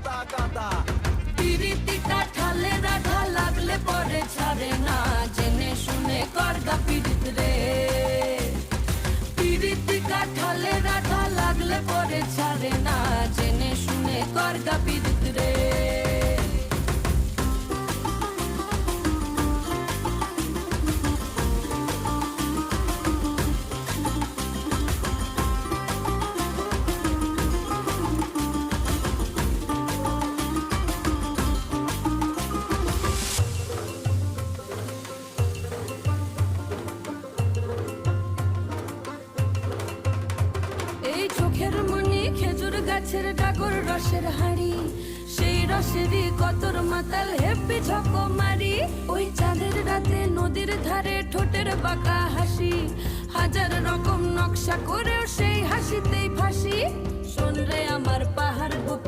গাদা গাদা। পিরিতি কাঠালে রাধা লাগলে পরে ছাড়ে না, জেনে শুনে করগা পীড়িত রে। পিরিতি কাঠালে রাধা লাগলে পরে ছাড়ে না, জেনে শুনে করগা পীড়িত রে। এই চোখের মনি খেজুর গাছের ডাগর রসের হাড়ি, সেই রসেরই কতর মাতাল হেপি ঝকো মারি। ওই চাঁদের রাতে নদীর ধারে ঠোঁটের বাঁকা হাসি, হাজার রকম নকশা করেও সেই হাসিতেই ফাঁসি। শোন রে আমার পাহাড়